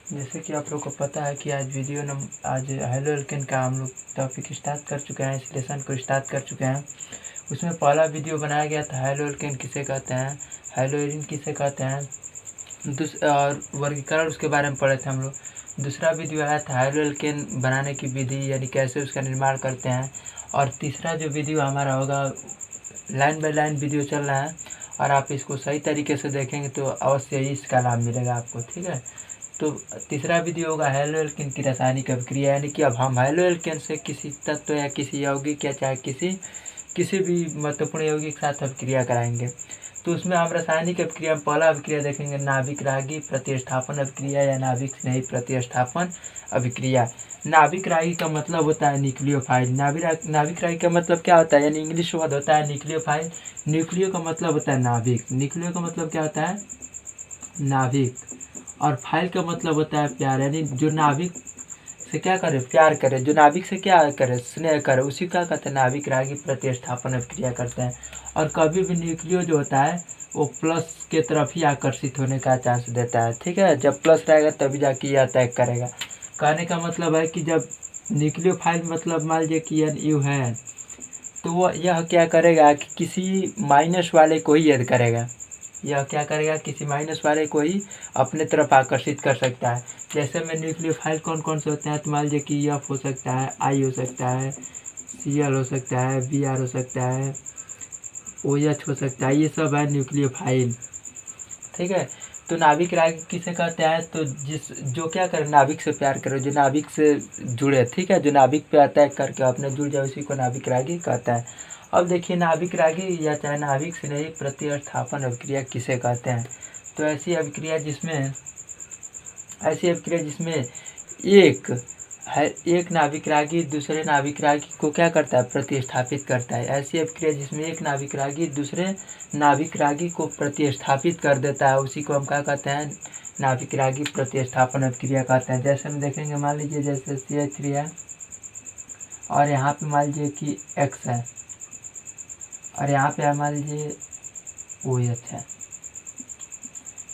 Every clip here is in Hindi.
जैसे कि आप लोग को पता है कि आज हेलो एल्केन का हम लोग टॉपिक स्टार्ट कर चुके हैं, इस लेसन को स्टार्ट कर चुके हैं। उसमें पहला वीडियो बनाया गया था हेलो एल्केन किसे कहते हैं, हेलो एरिन किसे कहते हैं, और वर्गीकरण उसके बारे में पढ़े थे हम लोग। दूसरा वीडियो आया था हेलो एल्केन बनाने की विधि, यानी कैसे उसका निर्माण करते हैं। और तीसरा जो वीडियो हमारा होगा, लाइन बाय लाइन वीडियो चल रहा है, और आप इसको सही तरीके से देखेंगे तो अवश्य ही इसका लाभ मिलेगा आपको, ठीक है। तो तीसरा वीडियो होगा हेलो एल्केन की रासायनिक अभिक्रिया, यानी कि अब हम हेलो एल्केन से किसी तत्व या किसी यौगिक या चाहे किसी भी महत्वपूर्ण यौगिक के साथ अभिक्रिया कराएंगे। तो उसमें हम रासायनिक अभिक्रिया में पहला अभिक्रिया देखेंगे नाभिक रागी प्रतिस्थापन अभिक्रिया या नाभिक स्नेही प्रतिस्थापन अभिक्रिया। नाभिक रागी का मतलब होता है न्यूक्लियोफाइल। नाभिक रागी का मतलब क्या होता है, यानी इंग्लिश वर्ड होता है न्यूक्लियोफाइल। न्यूक्लियो का मतलब होता है नाभिक, न्यूक्लियो का मतलब क्या होता है, नाभिक। और फाइल का मतलब होता है प्यार, यानी जो नाभिक से क्या करे, प्यार करे, जो नाभिक से क्या करे, स्नेह करे, उसी का कहते हैं नाभिक रागी प्रतिस्थापन अभिक्रिया करते हैं। और कभी भी न्यूक्लियो जो होता है वो प्लस के तरफ ही आकर्षित होने का चांस देता है, ठीक है। जब प्लस रहेगा तभी जाके ये अटैक करेगा। कहने का मतलब है कि जब न्यूक्लियोफाइल मतलब मान लीजिए कि यू है, तो वो यह क्या करेगा कि किसी माइनस वाले को ही याद करेगा, यह क्या करेगा, किसी माइनस वाले को ही अपने तरफ आकर्षित कर सकता है। जैसे में न्यूक्लियोफाइल कौन कौन से होते हैं, तो मान लीजिए कि एफ हो सकता है, आई हो सकता है, सीएल हो सकता है, बीआर हो सकता है, ओएच हो सकता है, ये सब है न्यूक्लियोफाइल, ठीक है। तो नाभिक रागी किसे कहते हैं, तो जो क्या करे, नाभिक से प्यार करे, जो नाभिक से जुड़े, ठीक है, जो नाभिक पे अटैक करके अपने जुड़ जाए, उसी को नाभिक रागी कहता है। अब देखिए नाभिक रागी या चाहे नाभिक स्नेही प्रतिस्थापन अभिक्रिया किसे कहते हैं। तो ऐसी अभिक्रिया जिसमें एक नाभिक रागी दूसरे नाभिक रागी को क्या करता है, प्रतिस्थापित करता है। ऐसी अभिक्रिया जिसमें एक नाभिक रागी दूसरे नाभिक रागी को प्रतिस्थापित कर देता है, उसी को हम क्या कहते हैं, नाभिक रागी प्रतिस्थापन अभिक्रिया कहते हैं। जैसे हम देखेंगे, मान लीजिए जैसे CH3 है और यहाँ पे मान लीजिए कि X है, और यहाँ पे मान लीजिए OH है।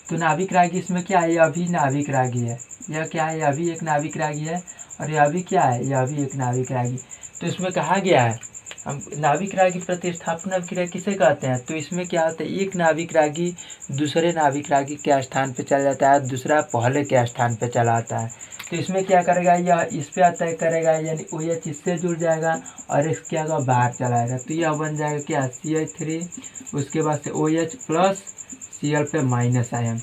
तो नाभिक रागी इसमें क्या है, यह भी नाभिक रागी है, यह क्या है, यह भी एक नाभिक रागी है, और यह भी क्या है, यह भी एक नाभिक रागी। तो इसमें कहा गया है, हम नाभिक रागी प्रतिस्थापन अभिक्रिया किसे कहते हैं, तो इसमें क्या होता है, एक नाभिक रागी दूसरे नाभिक रागी के स्थान पे चला जाता है, दूसरा पहले के स्थान पे चला आता है। तो इसमें क्या करेगा, यह इस पे अटैक करेगा, यानी OH इससे जुड़ जाएगा और X क्या होगा, बाहर चलाएगा। तो यह बन जाएगा क्या, CH3, उसके बाद से OH प्लस Cl पे माइनस आयन,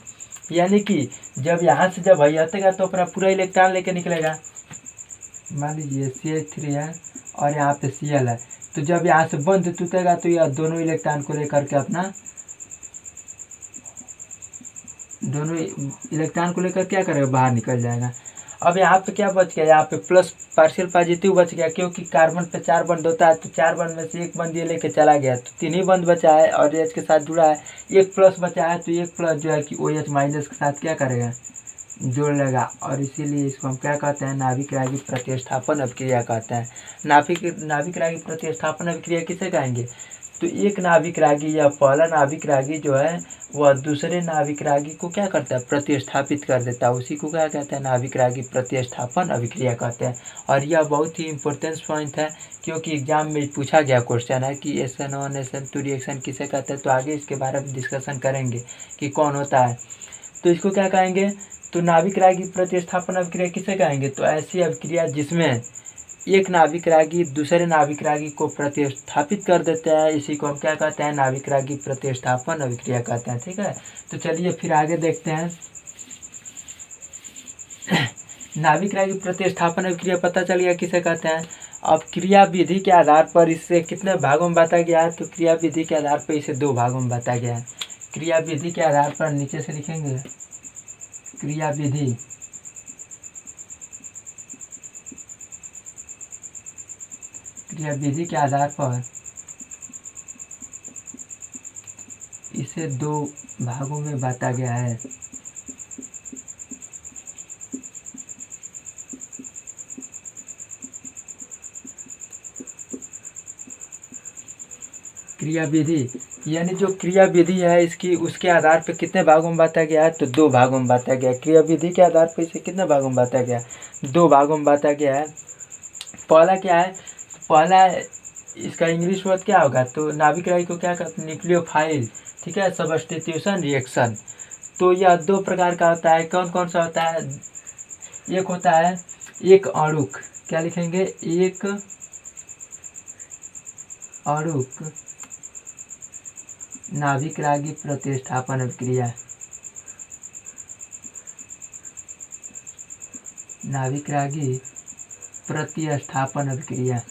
यानी कि जब यहाँ से जब हटेगा तो अपना पूरा इलेक्ट्रॉन लेके निकलेगा। मान लीजिए CH3 है और यहाँ पे Cl है, तो जब यहाँ से बंद टूटेगा तो यह दोनों इलेक्ट्रॉन को लेकर के क्या करेगा, बाहर निकल जाएगा। अब यहाँ पे क्या बच गया, यहाँ पे प्लस पार्शियल पॉजिटिव बच गया, क्योंकि कार्बन पे 4 बंद होता है, तो 4 बंद में से एक बंद ये लेके चला गया, तो 3 ही बंद बचा है और H के साथ जुड़ा है। एक प्लस बचा है, तो एक प्लस जो है कि OH माइनस के साथ क्या करेगा, जोड़ लेगा, और इसीलिए इसको हम क्या कहते हैं, नाभिक रागी प्रतिस्थापन अभिक्रिया कहते हैं। नाभिक रागी प्रतिस्थापन अभिक्रिया किसे कहेंगे, तो एक नाभिक रागी या पहला नाभिक रागी जो है वह दूसरे नाभिक रागी को क्या करता है, प्रतिस्थापित कर देता है, उसी को क्या कहते हैं, नाभिक रागी प्रतिस्थापन अभिक्रिया कहते हैं। और यह बहुत ही इंपॉर्टेंट पॉइंट है, क्योंकि एग्जाम में पूछा गया क्वेश्चन है कि SN1 SN2 रिएक्शन किसे कहते हैं। तो आगे इसके बारे में डिस्कशन करेंगे कि कौन होता है। तो इसको क्या कहेंगे, तो नाभिक रागी प्रतिस्थापन अभिक्रिया किसे कहेंगे, तो ऐसी अभिक्रिया जिसमें एक नाभिक रागी दूसरे नाभिक रागी को प्रतिस्थापित कर देते हैं, इसी को हम क्या कहते हैं, नाभिक रागी प्रतिस्थापन अभिक्रिया कहते हैं, ठीक है। तो चलिए फिर आगे देखते हैं। नाभिक रागी प्रतिस्थापन अभिक्रिया पता चल गया किसे कहते हैं। अब क्रिया विधि के आधार पर इससे कितने भागों में बांटा गया है, तो क्रिया विधि के आधार पर इसे 2 भागों में बांटा गया है। क्रिया विधि के आधार पर नीचे से लिखेंगे, क्रिया विधि के आधार पर इसे 2 भागों में बांटा गया है। क्रिया विधि यानी जो क्रिया विधि है इसकी उसके आधार पर कितने भागों में बांटा गया है, तो 2 भागों में बांटा गया है। क्रिया विधि के आधार पर इसे कितने भागों में बांटा गया है, 2 भागों में बांटा गया है। पहला क्या है, पहला इसका इंग्लिश वर्ड क्या होगा, तो नाभिक राही को क्या कहते हैं, न्यूक्लियोफाइल, ठीक है, सब्स्टिट्यूशन रिएक्शन। तो यह 2 प्रकार का होता है। कौन कौन सा होता है, एक होता है एक अणुक, क्या लिखेंगे, एक अणुक नाभिक रागी प्रतिस्थापन अभिक्रिया, नाभिक रागी प्रतिस्थापन अभिक्रिया।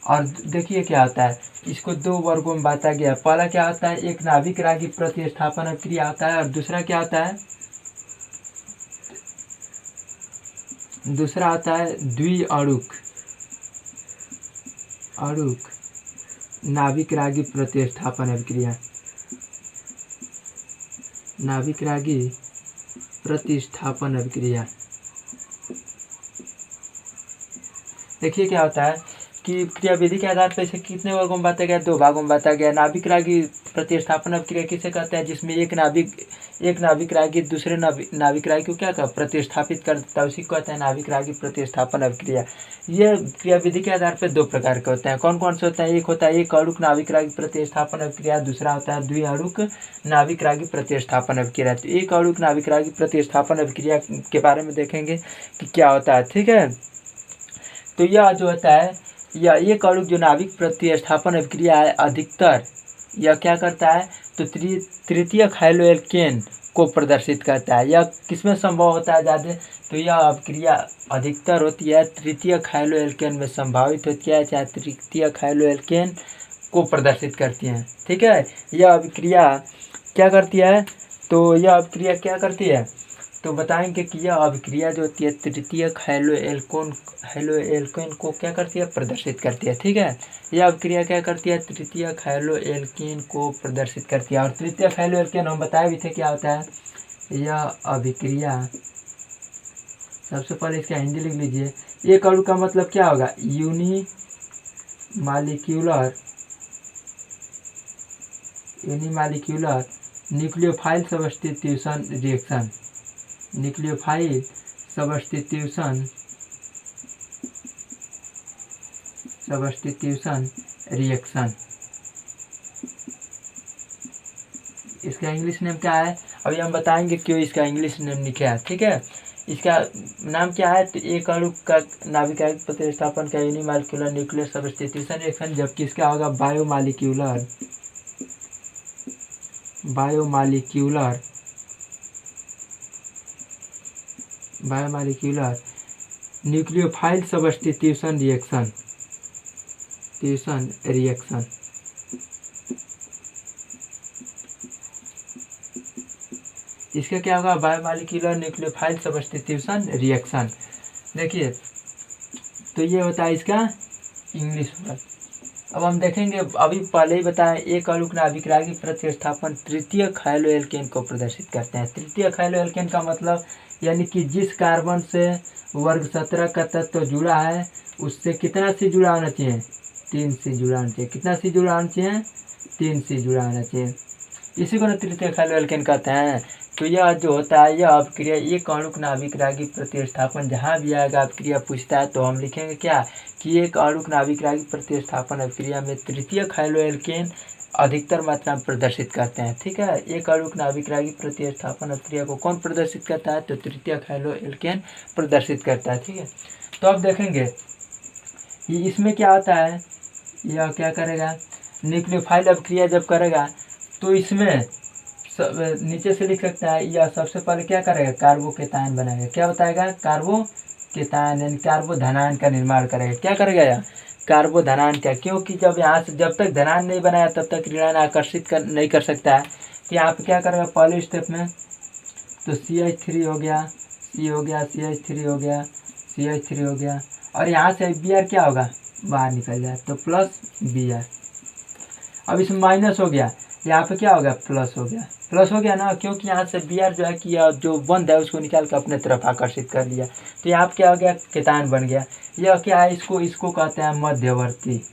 और देखिए क्या होता है, इसको 2 वर्गों में बांटा गया। पहला क्या होता है, एक नाभिक रागी प्रतिस्थापन अभिक्रिया होता है, और दूसरा क्या होता है, दूसरा आता है द्विअणुक नाभिक रागी प्रतिस्थापन अभिक्रिया, नाभिक रागी प्रतिस्थापन अभिक्रिया। देखिए क्या होता है कि क्रिया विधि के आधार पर इसे कितने वर्गों में बांटा गया, 2 भागों में बांटा गया। नाभिक रागी प्रतिस्थापन अभिक्रिया किसे कहते हैं, जिसमें एक नाभिक रागी दूसरे नाभिक रागी को क्या कहते हैं, प्रतिस्थापित कर देता है, उसी को कहते हैं नाभिक रागी प्रतिस्थापन अभिक्रिया। ये क्रिया विधि के आधार पर 2 प्रकार के होते हैं। कौन कौन से होते हैं, एक होता है एक अणुक नाभिक रागी प्रतिस्थापन अभिक्रिया, दूसरा होता है द्विअणुक नाभिक रागी प्रतिस्थापन अभिक्रिया। तो एक अणुक नाभिक रागी प्रतिस्थापन अभिक्रिया के बारे में देखेंगे कि क्या होता है, ठीक है। तो यह जो होता है, यह एक अणुक जो नाभिक प्रतिस्थापन अभिक्रिया है, अधिकतर यह क्या करता है, तो तृतीयक हैलोएल्केन को प्रदर्शित करता है। यह किसमें संभव होता है ज़्यादा, तो यह अभिक्रिया अधिकतर होती है तृतीयक हैलोएल्केन में संभावित होती है, चाहे तृतीयक हैलोएल्केन को प्रदर्शित करती हैं, ठीक है। यह अभिक्रिया क्या करती है, तो यह अभिक्रिया क्या करती है, तो बताएंगे कि यह अभिक्रिया जो होती है तृतीयक हैलोएल्केन को क्या करती है, प्रदर्शित करती है, ठीक है। यह अभिक्रिया क्या करती है, तृतीयक हैलोएल्केन को प्रदर्शित करती है। और तृतीयक हैलोएल्केन हम बताए भी थे क्या होता है, यह अभिक्रिया, सबसे पहले इसका हिंदी लिख लीजिए। एक अणु का मतलब क्या होगा, unimolecular nucleophile substitution reaction, nucleophile substitution reaction. इसका इंग्लिश नेम क्या है, अभी हम बताएंगे क्यों इसका इंग्लिश नेम लिखा है, ठीक है। इसका नाम क्या है, तो एक अणु का नाभिक रागी प्रतिस्थापन का यूनिमालिक्यूलर न्यूक्लियर सब्स्टिट्यूशन रिएक्शन, जबकि इसका होगा बायोमालिक्यूलर न्यूक्लियोफाइल सब्स्टिट्यूशन रिएक्शन। इसका क्या होगा, बायोमालिक्यूलर न्यूक्लियोफाइल सब्स्टिट्यूशन रिएक्शन। देखिए, तो ये होता है इसका इंग्लिश वर्ड। अब हम देखेंगे, अभी पहले ही बताएं, एक अणुक नाभिक रागी प्रतिस्थापन तृतीयक हैलोएल्केन को प्रदर्शित करते हैं। तृतीयक हैलोएल्केन का मतलब यानी कि जिस कार्बन से वर्ग 17 का तत्व जुड़ा है उससे कितना सी जुड़ा होना चाहिए, 3 सी जुड़ा होना चाहिए। कितना सी जुड़ा होना चाहिए, 3 सी जुड़ा होना चाहिए। इसी को ना तृतीयक हैलोएल्केन कहते हैं। तो यह जो होता है, यह अभिक्रिया एक अणुक नाभिक रागी प्रतिस्थापन, जहाँ भी आएगा अभिक्रिया पूछता है तो हम लिखेंगे क्या, कि एक अणुक नाभिक रागी प्रतिस्थापन अभिक्रिया में तृतीयक हैलोएल्केन अधिकतर मात्रा में प्रदर्शित करते हैं, ठीक है। एक अणुक नाभिक रागी प्रतिस्थापन अभिक्रिया को कौन प्रदर्शित करता है, तो तृतीयक हैलोएल्केन प्रदर्शित करता है, ठीक है। तो अब देखेंगे इसमें क्या होता है, यह क्या करेगा, न्यूक्लियोफाइल अभिक्रिया जब करेगा तो इसमें नीचे से लिख सकता है, यह सबसे पहले क्या करेगा, कार्बोकेटायन बनाएगा। क्या बताएगा, कार्बोकेटायन यानी कार्बोधनायन का निर्माण करेगा। क्या करेगा यह, कार्बोधनायन का, क्योंकि जब यहाँ से जब तक धनायन नहीं बनाया तब तक ऋणायन आकर्षित नहीं कर सकता है। तो यहाँ पे क्या करेगा, पहले स्टेप में तो CH3 हो गया, C हो गया, CH3 हो गया, CH3 हो गया, और यहाँ से Br क्या होगा, बाहर निकल जाए तो प्लस Br। अब इसमें माइनस हो गया, यहाँ पे क्या होगा, प्लस हो गया ना, क्योंकि यहाँ से Br जो है कि जो बंद है उसको निकाल कर अपने तरफ आकर्षित कर लिया। तो यहाँ पे क्या हो गया, केटायन बन गया। यह क्या है, इसको कहते हैं मध्यवर्ती।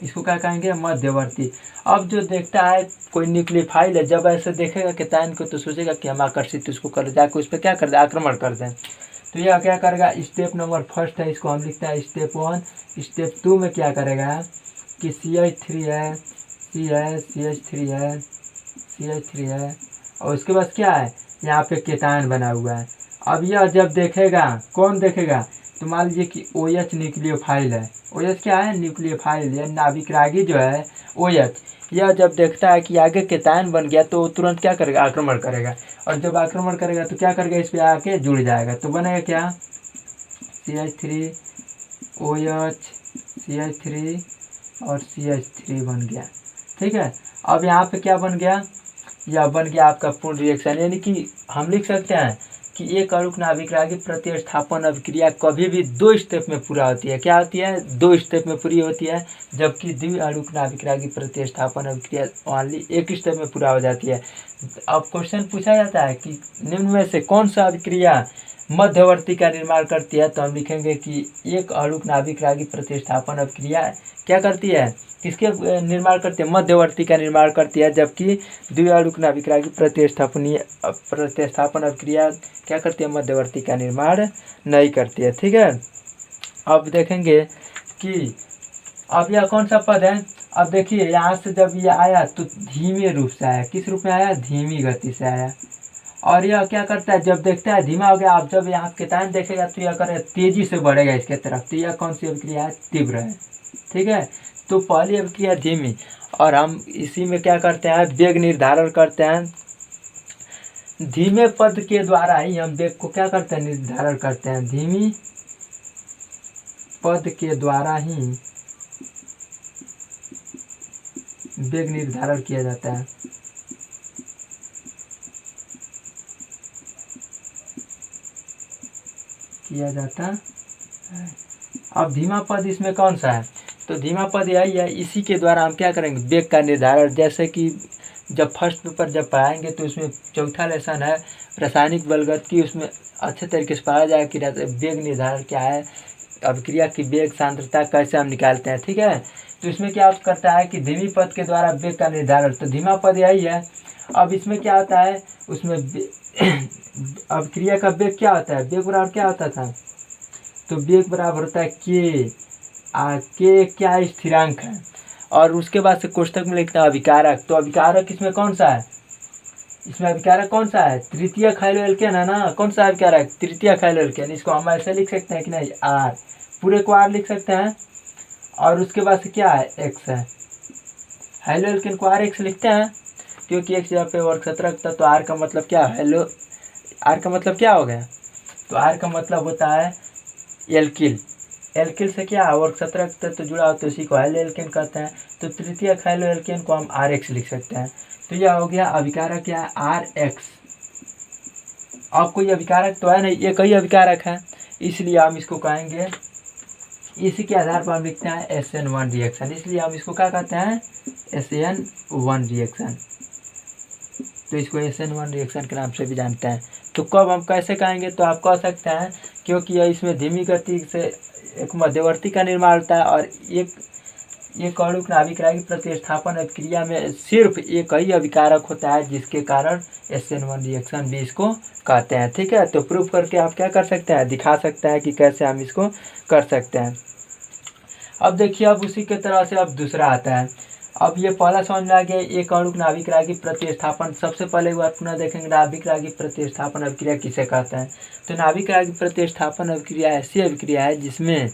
इसको क्या कहेंगे, मध्यवर्ती। अब जो देखता है कोई न्यूक्लियोफाइल है, जब ऐसे देखेगा केतायन को तो सोचेगा कि हम आकर्षित उसको कर जाकर उस पर क्या कर दे, आक्रमण कर दें। तो यह क्या करेगा, स्टेप नंबर फर्स्ट है, इसको हम लिखते हैं स्टेप 1। स्टेप 2 में क्या करेगा कि CH3 है, CH3 है, CH3 है, और उसके बाद क्या है, यहाँ पे केतायन बना हुआ है। अब यह जब देखेगा, कौन देखेगा, तो मान लीजिए कि OH न्यूक्लियोफाइल है। OH क्या है, न्यूक्लियोफाइल, या नाभिकरागी जो है OH। यह जब देखता है कि आगे केतायन बन गया तो तुरंत क्या करेगा, आक्रमण करेगा। और जब आक्रमण करेगा तो क्या करेगा, इस पर आके जुड़ जाएगा। तो बनेगा क्या, CH3 OH CH3 और CH3 बन गया। ठीक है, अब यहाँ पे क्या बन गया, यह बन गया आपका पूर्ण रिएक्शन। यानी कि हम लिख सकते हैं कि एक अणुक नाभिकरागी प्रतिस्थापन अभिक्रिया कभी भी 2 स्टेप में पूरा होती है। क्या होती है, 2 स्टेप में पूरी होती है, जबकि द्विअणुक नाभिकरागी प्रतिस्थापन अभिक्रिया ओनली 1 स्टेप में पूरा हो जाती है। अब क्वेश्चन पूछा जाता है कि निम्न में से कौन सा अभिक्रिया मध्यवर्ती का निर्माण करती है, तो हम लिखेंगे कि एक अणुक नाभिकरागी प्रतिस्थापन अभिक्रिया क्या करती है, किसके निर्माण करती है, मध्यवर्ती का निर्माण करती है, जबकि द्विअणुक नाभिकरागी प्रतिस्थापन अभिक्रिया क्या करती है, मध्यवर्ती का निर्माण नहीं करती है। ठीक है, अब देखेंगे कि अब यह कौन सा पद है। अब देखिए यहाँ से जब ये आया तो धीमे रूप से आया, किस रूप में आया, धीमी गति से आया। और यह क्या करता है, जब देखता है धीमा हो गया, अब जब यहाँ केतायन देखेगा तो यह करेगा तेजी से बढ़ेगा इसके तरफ। तो यह कौन सी अभिक्रिया है, तीव्र है। ठीक है, तो पहली अभिक्रिया धीमी, और हम इसी में क्या करते हैं, वेग निर्धारण करते हैं। धीमे पद के द्वारा ही हम वेग को क्या करते हैं, निर्धारण करते हैं। धीमी पद के द्वारा ही वेग निर्धारण किया जाता है। अब धीमा पद इसमें कौन सा है, तो धीमा पद यही है। इसी के द्वारा हम क्या करेंगे, वेग का निर्धारण। जैसे कि जब फर्स्ट पेपर जब पढ़ाएंगे तो उसमें चौथा लेसन है रासायनिक बलगतिकी, उसमें अच्छे तरीके से पढ़ा जाएगा कि वेग निर्धारण क्या है, अभिक्रिया की वेग सांद्रता कैसे हम निकालते हैं। ठीक है, तो इसमें क्या करता है कि धीमी पद के द्वारा वेग का निर्धारण, तो धीमा पद यही है। अब इसमें क्या होता है, उसमें अभिक्रिया का वेग क्या होता है, वेग बराबर क्या होता था, तो वेग बराबर होता है के क्या स्थिरांक है, और उसके बाद से कोष्ठक में लिखता है अभिकारक। तो अभिकारक इसमें कौन सा है, इसमें अभिकारक कौन सा है, तृतीय खैलो एल्केन है ना, कौन सा अभिकारक, तृतीय खैलो एल्केन। इसको हम ऐसे लिख सकते हैं कि नहीं, R, पूरे को R लिख सकते हैं, और उसके बाद से क्या है, X है। हैलो एल्केन को RX लिखते हैं क्योंकि एक जगह पे वर्ग 17 था, तो R का मतलब क्या, हैलो, R का मतलब क्या हो गया, तो R का मतलब होता है एल्किल। एल्किल से क्या वर्ग 17 तक तो जुड़ा हो, तो इसी को हैलो एल्केन कहते हैं। तो तृतीय हैलो एल्केन को हम RX लिख सकते हैं। तो यह हो गया अभिकारक क्या है, RX। अब कोई अभिकारक तो है नहीं, एक ही अभिकारक है, इसलिए हम इसको कहेंगे, इसी के आधार पर हम लिखते हैं SN1 रिएक्शन। इसलिए हम इसको क्या कहते हैं, SN1 रिएक्शन। तो इसको SN1 रिएक्शन के नाम से भी जानते हैं। तो कब हम कैसे कहेंगे, तो आप कह सकते हैं क्योंकि इसमें धीमी गति से एक मध्यवर्ती का निर्माण होता है, और एक अणुक नाभिकरागी प्रतिस्थापन अभिक्रिया में सिर्फ एक ही अभिकारक होता है, जिसके कारण SN1 रिएक्शन भी इसको कहते हैं। ठीक है, तो प्रूफ करके आप क्या कर सकते हैं, दिखा सकते हैं कि कैसे हम इसको कर सकते हैं। अब देखिए, अब उसी के तरह से अब दूसरा आता है। अब ये पहला समझ में आ गया, एक अणुक नाभिकरागी प्रतिस्थापन। सबसे पहले एक बार पुनः देखेंगे नाभिकरागी प्रतिस्थापन अभिक्रिया किसे कहते हैं। तो नाभिकरागी प्रतिस्थापन अभिक्रिया ऐसी अभिक्रिया है जिसमें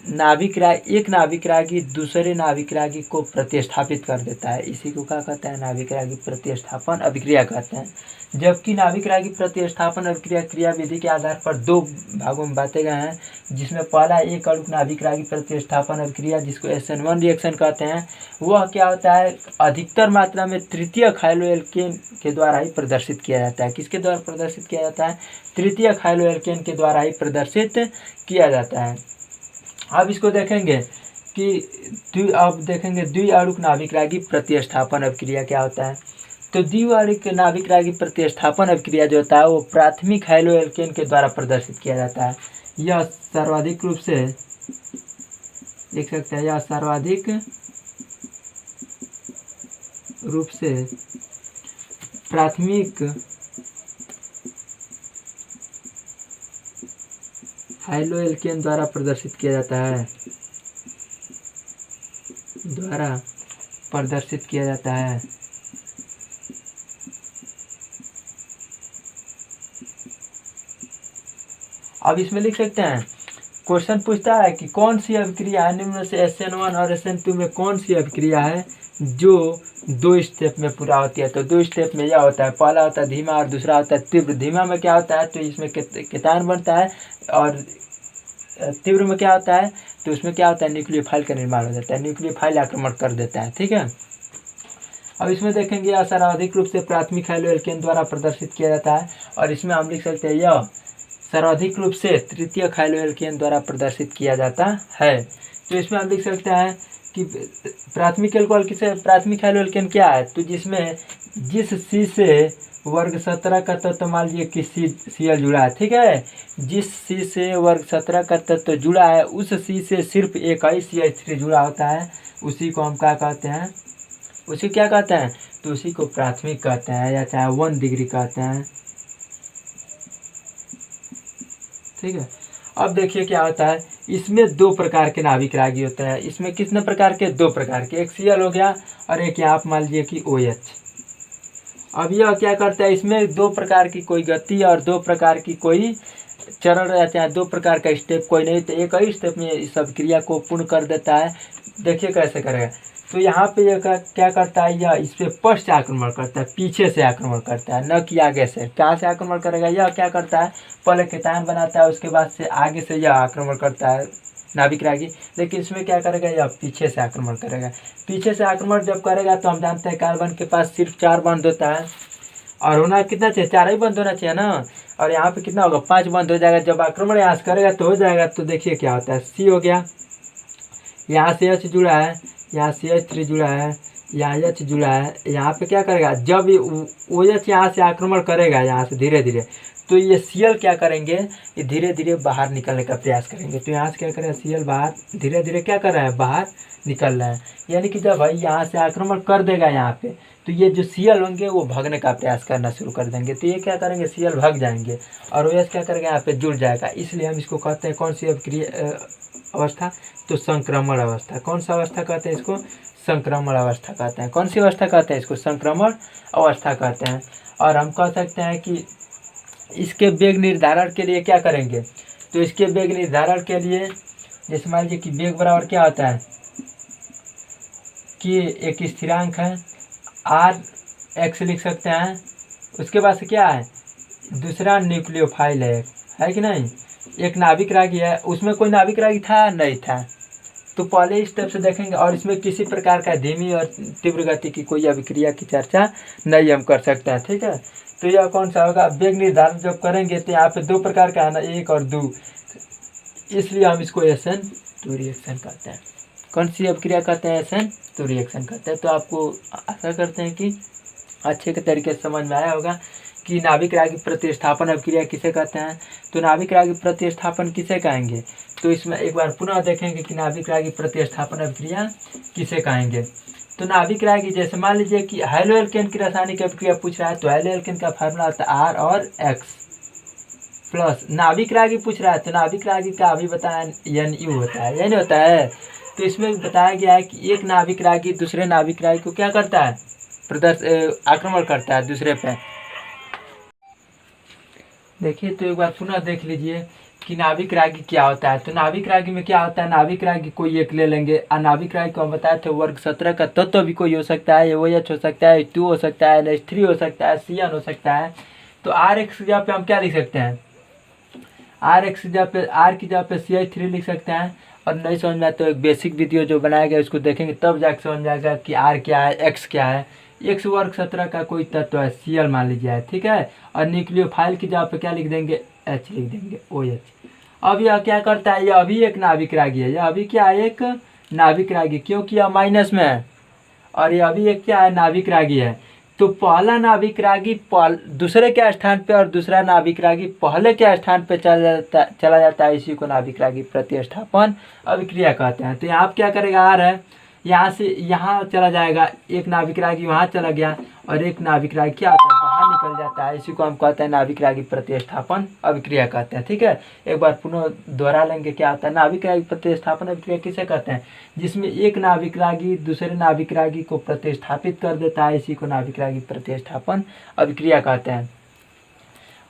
एक नाभिकरागी दूसरे नाभिकरागी को प्रतिस्थापित कर देता है। इसी को क्या कहते हैं, नाभिकरागी प्रतिस्थापन अभिक्रिया कहते हैं। जबकि नाभिकरागी प्रतिस्थापन अभिक्रिया क्रियाविधि के आधार पर 2 भागों में बांटे गए हैं, जिसमें पहला एक अणुक नाभिकरागी प्रतिस्थापन अभिक्रिया जिसको SN1 रिएक्शन कहते हैं, वह क्या होता है, अधिकतर मात्रा में तृतीय हैलो एल्केन के द्वारा ही प्रदर्शित किया जाता है। किसके द्वारा प्रदर्शित किया जाता है, तृतीय हैलो एल्केन के द्वारा ही प्रदर्शित किया जाता है। अब इसको देखेंगे कि अब देखेंगे द्विअणुक नाभिकरागी प्रतिस्थापन अभिक्रिया क्या होता है। तो द्विअणुक नाभिकरागी प्रतिस्थापन अभिक्रिया जो होता है वो प्राथमिक हैलो एल्केन के द्वारा प्रदर्शित किया जाता है। यह सर्वाधिक रूप से लिख सकते हैं, यह सर्वाधिक रूप से प्राथमिक हैलोएल्केन द्वारा प्रदर्शित किया जाता है, अब इसमें लिख सकते हैं, क्वेश्चन पूछता है कि कौन सी अभिक्रिया है निम्न में से SN1 और SN2 में कौन सी अभिक्रिया है जो 2 स्टेप में पूरा होती है। तो 2 स्टेप में यह होता है, पहला होता है धीमा और दूसरा होता है तीव्र। धीमा में क्या होता है, तो इसमें केतायन बनता है, और तीव्र में क्या होता है, तो उसमें क्या होता है, न्यूक्लियोफाइल का निर्माण हो जाता है, न्यूक्लियोफाइल आक्रमण कर देता है। ठीक है, अब इसमें देखेंगे यह सर्वाधिक रूप से प्राथमिक हैलोएल्केन द्वारा प्रदर्शित किया जाता है, और इसमें हम लिख सकते हैं यह सर्वाधिक रूप से तृतीयक हैलोएल्केन द्वारा प्रदर्शित किया जाता है। तो इसमें हम लिख सकते हैं कि प्राथमिक एल्कोहल किसे, प्राथमिक हैलोएल्केन क्या है, तो जिसमें जिस C से वर्ग 17 का तत्व मान लीजिए कि Cl जुड़ा है। ठीक है, जिस C से वर्ग 17 का तत्व जुड़ा है उस C से सिर्फ एक ही CH3 जुड़ा होता है, उसी को हम क्या कहते हैं, उसी क्या कहते हैं, तो उसी को प्राथमिक कहते हैं, या चाहे 1 डिग्री कहते हैं। ठीक है, अब देखिए क्या होता है, इसमें 2 प्रकार के नाभिक रागी होते हैं। इसमें कितने प्रकार के, 2 प्रकार के, एक Cl हो गया और एक यहाँ आप मान लीजिए कि OH। अब यह क्या करता है, इसमें 2 प्रकार की कोई गति और 2 प्रकार की कोई चरण रहते हैं, 2 प्रकार का स्टेप कोई नहीं, तो एक ही स्टेप में इस अभिक्रिया को पूर्ण कर देता है। देखिए कैसे करेगा, तो यहाँ पे यह क्या करता है, यह इस पर पश्च आक्रमण करता है, पीछे से आक्रमण करता है, न कि आगे से। कहाँ से आक्रमण करेगा, यह क्या करता है, पहले केतायन बनाता है, उसके बाद से आगे से यह आक्रमण करता है नाभिक रागी, लेकिन इसमें क्या करेगा, यह पीछे से आक्रमण करेगा। पीछे से आक्रमण जब करेगा तो हम जानते हैं कार्बन के पास सिर्फ 4 बंध होता है, और होना कितना चाहिए, 4 ही बंध होना चाहिए ना, और यहाँ पे कितना होगा, 5 बंध हो जाएगा। जब आक्रमण यहाँ से करेगा तो हो जाएगा। तो देखिए क्या होता है, C हो गया, यहाँ से H जुड़ा है, यहाँ CH3 जुड़ा है, यहाँ H जुड़ा है, यहाँ पे क्या करेगा, जब OH यहाँ से आक्रमण करेगा यहाँ से धीरे धीरे, तो ये Cl क्या करेंगे, ये धीरे धीरे बाहर निकलने का प्रयास करेंगे। तो यहाँ से क्या करेगा, Cl बाहर धीरे धीरे क्या कर रहा है, बाहर निकल रहा है। यानी कि जब भाई यहाँ से आक्रमण कर देगा यहाँ पे, तो ये जो Cl होंगे वो भागने का प्रयास करना शुरू कर देंगे। तो ये क्या करेंगे, Cl भाग जाएंगे, और OH क्या करेगा, यहाँ पे जुड़ जाएगा। इसलिए हम इसको कहते हैं कौन सी अभिक्रिया अवस्था, तो संक्रमण अवस्था। कौन सा अवस्था कहते हैं इसको, संक्रमण अवस्था कहते हैं। कौन सी अवस्था कहते हैं इसको, संक्रमण अवस्था कहते हैं। और हम कह सकते हैं कि इसके वेग निर्धारण के लिए क्या करेंगे, तो इसके वेग निर्धारण के लिए जैसे मान लीजिए कि वेग बराबर क्या होता है, कि एक स्थिरांक है Rx लिख सकते हैं, उसके बाद से क्या है, दूसरा न्यूक्लियोफाइल है कि नहीं, एक नाभिक रागी है, उसमें कोई नाभिक रागी था नहीं था, तो पहले स्टेप से देखेंगे। और इसमें किसी प्रकार का धीमी और तीव्र गति की कोई अभिक्रिया की चर्चा नहीं हम कर सकते हैं। ठीक है, तो यह कौन सा होगा, वेग निर्धारण जब करेंगे तो यहाँ पे 2 प्रकार का है ना, 1 और 2, इसलिए हम इसको SN2 रिएक्शन कहते हैं। कौन सी अभिक्रिया कहते हैं, SN2 रिएक्शन कहते हैं। तो आपको आशा करते हैं कि अच्छे के तरीके से समझ में आया होगा कि नाभिक रागी प्रतिस्थापन अभिक्रिया किसे कहते हैं। तो नाभिक रागी प्रतिस्थापन किसे कहेंगे, तो इसमें एक बार पुनः देखेंगे कि नाभिक रागी प्रतिस्थापन अभिक्रिया किसे कहेंगे। तो नाभिक रागी जैसे मान लीजिए कि हैलोएल्केन की रासायनिक अभिक्रिया पूछ रहा है, तो हैलोएल्केन का फार्मूला होता है R और X प्लस। नाभिक रागी पूछ रहा है तो नाभिक रागी का अभी बताया NU होता है, यानी होता है। तो इसमें बताया गया है कि एक नाभिक रागी दूसरे नाभिक रागी को क्या करता है, आक्रमण करता है दूसरे पे। देखिए तो एक बार पुनः देख लीजिए कि नाभिक रागी क्या होता है। तो नाभिक रागी में क्या होता है, नाभिक रागी कोई एक ले लेंगे, और नाभिक रागी को हम बताए थे वर्ग 17 का तत्व भी कोई हो सकता है, OH हो सकता है, H2 हो सकता है, NH3 हो सकता है, Cn हो सकता है। तो Rx की जगह पे हम क्या लिख सकते हैं, Rx की जगह पे R की जगह पे CH3 लिख सकते हैं। और नहीं समझ में आए तो एक बेसिक वीडियो जो बनाया गया उसको देखेंगे, तब जाकर समझ में आएगा कि R क्या है, X क्या है। X वर्ग 17 का कोई तत्व है, Cl मान लीजिए, ठीक है। और न्यूक्लियोफाइल की जगह पे क्या लिख देंगे, H लिख देंगे, OH। अब यह क्या करता है, यह अभी एक नाभिक रागी है, यह अभी क्या है, एक नाभिक रागी, क्योंकि यह माइनस में है, और यह अभी एक क्या है, नाभिक रागी है। तो पहला नाभिक रागी दूसरे के स्थान पे और दूसरा नाभिक रागी पहले के स्थान पे चला जाता है, इसी को नाभिक रागी प्रतिस्थापन अभिक्रिया कहते हैं। तो यहाँ आप क्या करेगा, आर है यहाँ से यहाँ चला जाएगा, एक नाभिक रागी वहाँ चला गया और एक नाभिक रागी क्या होता है, बाहर निकल जाता है, इसी को हम कहते हैं नाभिक रागी प्रतिस्थापन अभिक्रिया कहते हैं। ठीक है, एक बार पुनः दोहरा लेंगे, क्या होता है नाभिक रागी प्रतिस्थापन अभिक्रिया किसे कहते हैं, जिसमें एक नाभिक रागी दूसरे नाभिक रागी को प्रतिस्थापित कर देता है, इसी को नाभिक रागी प्रतिस्थापन अभिक्रिया कहते हैं।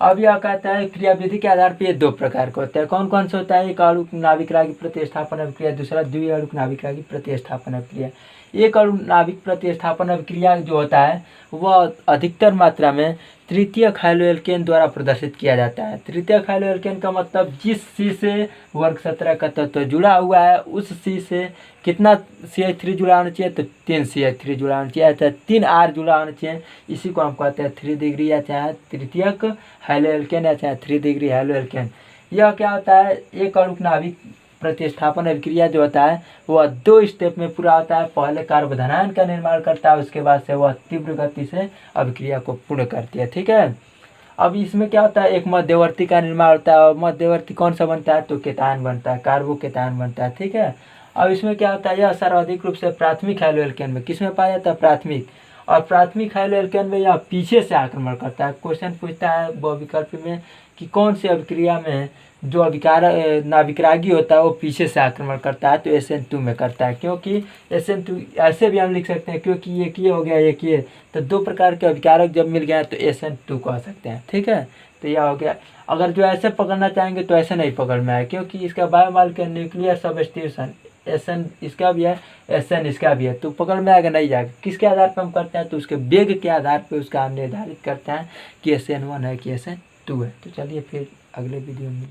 अब यह कहता है क्रियाविधि के आधार पर ये दो प्रकार का होता है। कौन कौन सा होता है, एक अणु नाभिक रागी प्रतिस्थापन अभिक्रिया, दूसरा द्विअणुक नाभिक रागी प्रतिस्थापन अभिक्रिया। एक अणु नाभिक प्रतिस्थापन अभिक्रिया जो होता है वह अधिकतर मात्रा में तृतीयक हैलोएल्केन द्वारा प्रदर्शित किया जाता है। तृतीयक हैलोएल्केन का मतलब जिस सी से वर्ग 17 का तत्व जुड़ा हुआ है उस सी से कितना CH3 जुड़ा होना चाहिए, तो 3 CH3 जुड़ा होना चाहिए, चाहे 3 R जुड़ा होना चाहिए, इसी को हम कहते हैं 3 डिग्री या चाहे तृतीयक हैलोएल्केन या चाहे 3 डिग्री हैलोएल्केन। यह क्या होता है, एक अणुक नाभिक प्रतिस्थापन अभिक्रिया जो होता है वह 2 स्टेप में पूरा होता है। पहले कार्बोधनायन का निर्माण करता है, उसके बाद से वह तीव्र गति से अभिक्रिया को पूर्ण करती है। ठीक है, अब इसमें क्या होता है, एक मध्यवर्ती का निर्माण होता है और मध्यवर्ती कौन सा बनता है, तो केतायन बनता है, कार्बोकेतायन बनता है। ठीक है, अब इसमें क्या होता है, यह सर्वाधिक रूप से प्राथमिक हैलोएल्केन में किसमें पाया जाता है, प्राथमिक, और प्राथमिक हैलोएल्केन में यह पीछे से आक्रमण करता है। क्वेश्चन पूछता है वो विकल्प में कि कौन सी अभिक्रिया में जो अभिकारक नाभिक रागी होता है वो पीछे से आक्रमण करता है, तो SN2 में करता है, क्योंकि SN2 ऐसे भी हम लिख सकते हैं, क्योंकि एक ये हो गया एक ये, तो 2 प्रकार के अभिकारक जब मिल गए तो SN2 कह सकते हैं। ठीक है, तो यह हो गया। अगर जो ऐसे पकड़ना चाहेंगे तो ऐसे नहीं पकड़ में आए, क्योंकि इसका बायोमॉलिक्यूलर न्यूक्लियर सबस्टिट्यूशन SN इसका भी है, SN इसका भी है, तो पकड़ में आएगा नहीं जाएगा। किसके आधार पर हम करते हैं, तो उसके वेग के आधार पर उसका हम निर्धारित करते हैं कि SN1 है कि SN2 है। तो चलिए फिर अगले वीडियो में